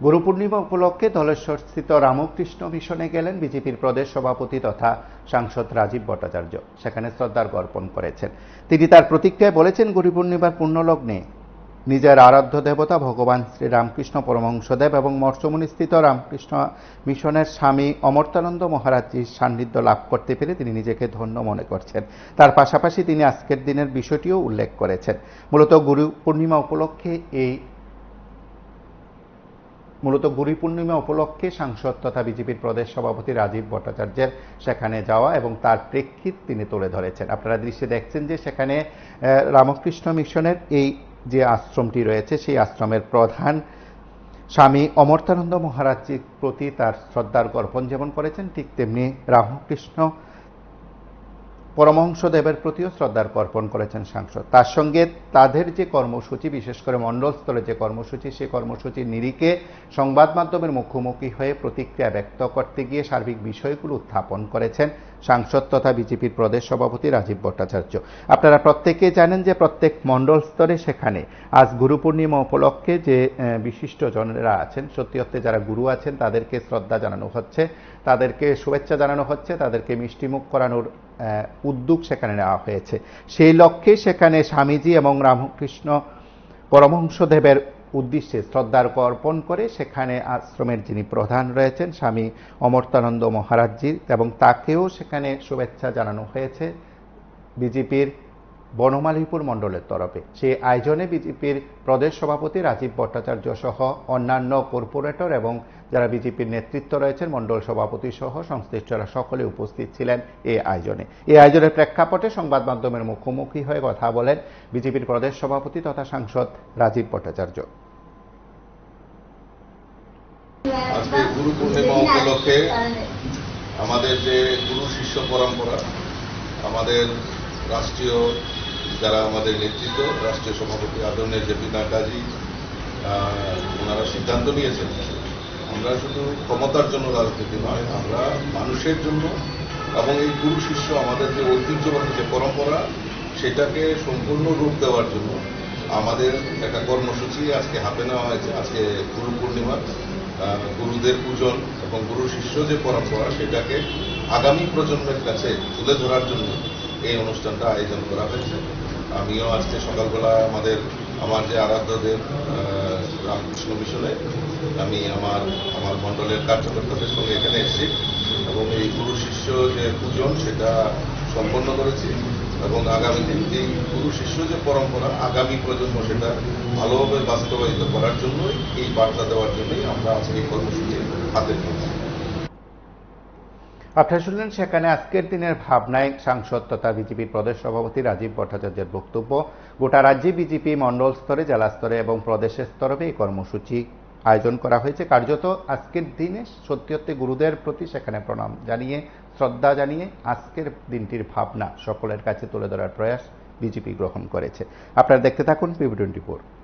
গুরু পূর্ণিমা উপলক্ষে ধলেশ্বরস্থিত রামকৃষ্ণ মিশনে গেলেন বিজেপির প্রদেশ সভাপতি তথা সাংসদ রাজীব ভট্টাচার্য। সেখানে শ্রদ্ধার্ঘ অর্পণ করেছেন। তিনি তার প্রতিক্রিয়ায় বলেছেন, গুরু পূর্ণিমার পুণ্যলগ্নে নিজের আরাধ্য দেবতা ভগবান শ্রী রামকৃষ্ণ পরমহংসদেব এবং মর্চমণিস্থিত রামকৃষ্ণ মিশনের স্বামী অমর্ত্যানন্দ মহারাজজির সান্নিধ্য লাভ করতে পেরে তিনি নিজেকে ধন্য মনে করছেন। তার পাশাপাশি তিনি আজকের দিনের বিষয়টিও উল্লেখ করেছেন। মূলত গুরু পূর্ণিমা উপলক্ষে সাংসদ তথা বিজেপির প্রদেশ সভাপতি রাজীব ভট্টাচার্যের সেখানে যাওয়া এবং তার প্রেক্ষিত তিনি তুলে ধরেছেন। আপনারা দৃশ্যে দেখছেন যে সেখানে রামকৃষ্ণ মিশনের এই যে আশ্রমটি রয়েছে সেই আশ্রমের প্রধান স্বামী অমর্ত্যানন্দ মহারাজজির প্রতি তার শ্রদ্ধার্ঘ অর্পণ যেমন করেছেন, ঠিক তেমনি রামকৃষ্ণ পরমহংসদেবের প্রতিও শ্রদ্ধার্ঘ অর্পণ করেছেন সাংসদ। তার সঙ্গে তাদের যে কর্মসূচি, বিশেষ করে মণ্ডল স্তরে যে কর্মসূচি, সেই কর্মসূচির নিরিখে সংবাদ মাধ্যমের মুখোমুখি হয়ে প্রতিক্রিয়া ব্যক্ত করতে গিয়ে সার্বিক বিষয়গুলো উত্থাপন করেছেন সাংসদ তথা বিজেপির প্রদেশ সভাপতি রাজীব ভট্টাচার্য। আপনারা প্রত্যেকে জানেন যে প্রত্যেক মণ্ডল স্তরে সেখানে আজ গুরু পূর্ণিমা উপলক্ষে যে বিশিষ্ট জনেরা আছেন, সত্যি অর্থে যারা গুরু আছেন, তাদেরকে শ্রদ্ধা জানানো হচ্ছে, তাদেরকে শুভেচ্ছা জানানো হচ্ছে, তাদেরকে মিষ্টিমুখ করানোর উদ্যোগ সেখানে নেওয়া হয়েছে। সেই লক্ষ্যে সেখানে স্বামীজি এবং রামকৃষ্ণ পরমহংসদেবের উদ্দেশ্যে শ্রদ্ধার্ঘ অর্পণ করে সেখানে আশ্রমের যিনি প্রধান রয়েছেন স্বামী অমর্ত্যানন্দ মহারাজজির, এবং তাকেও সেখানে শুভেচ্ছা জানানো হয়েছে বিজেপির বনমালীপুর মণ্ডলের তরফে। সেই আয়োজনে বিজেপির প্রদেশ সভাপতি রাজীব ভট্টাচার্য সহ অন্যান্য কর্পোরেটর এবং যারা বিজেপির নেতৃত্ব রয়েছেন, মণ্ডল সভাপতি সহ সংশ্লিষ্টরা সকলে উপস্থিত ছিলেন এই আয়োজনে। এই আয়োজনের প্রেক্ষাপটে সংবাদ মাধ্যমের মুখোমুখি হয়ে কথা বলেন বিজেপির প্রদেশ সভাপতি তথা সাংসদ রাজীব ভট্টাচার্য। আজকে গুরু পূর্ণিমা উপলক্ষে আমাদের যে গুরু শিষ্য পরম্পরা, আমাদের রাষ্ট্রীয় যারা আমাদের নেতৃত্ব, রাষ্ট্রীয় সভাপতি আদরণীয় জেপি নাড্ডাজি, ওনারা সিদ্ধান্ত নিয়েছেন আমরা শুধু ক্ষমতার জন্য রাজনীতি নয়, আমরা মানুষের জন্য এবং এই গুরু শিষ্য আমাদের যে ঐতিহ্যবাহী যে পরম্পরা, সেটাকে সম্পূর্ণ রূপ দেওয়ার জন্য আমাদের একটা কর্মসূচি আজকে হাতে নেওয়া হয়েছে। আজকে গুরু পূর্ণিমা, গুরুদের পূজন এবং গুরু শিষ্য যে পরম্পরা, সেটাকে আগামী প্রজন্মের কাছে তুলে ধরার জন্য এই অনুষ্ঠানটা আয়োজন করা হয়েছে। আমিও আজকে সকালবেলা আমার যে আরাধ্যদেব রামকৃষ্ণ মিশনে আমি আমার মণ্ডলের কার্যকর্তাদের সঙ্গে এখানে এসেছি এবং এই গুরু শিষ্য যে পূজন সেটা সম্পন্ন করেছি এবং আগামী দিন এই গুরু শিষ্য যে পরম্পরা, আগামী প্রজন্ম সেটা ভালোভাবে বাস্তবায়িত করার জন্যই, এই বার্তা দেওয়ার জন্যই আমরা আজকে এই কর্মসূচি হাতে নিয়েছি। আপনারা শুনলেন সেখানে আজকের দিনের ভাবনায় সাংসদ তথা বিজেপির প্রদেশ সভাপতি রাজীব ভট্টাচার্যের বক্তব্য। গোটা রাজ্যে বিজেপি মণ্ডল স্তরে, জেলা স্তরে এবং প্রদেশের স্তরে এই কর্মসূচি আয়োজন করা হয়েছে। কার্যত আজকের দিনে সত্যি অর্থে গুরুদের প্রতি সেখানে প্রণাম জানিয়ে, শ্রদ্ধা জানিয়ে আজকের দিনটির ভাবনা সকলের কাছে তুলে ধরার প্রয়াস বিজেপি গ্রহণ করেছে। আপনারা দেখতে থাকুন PB24।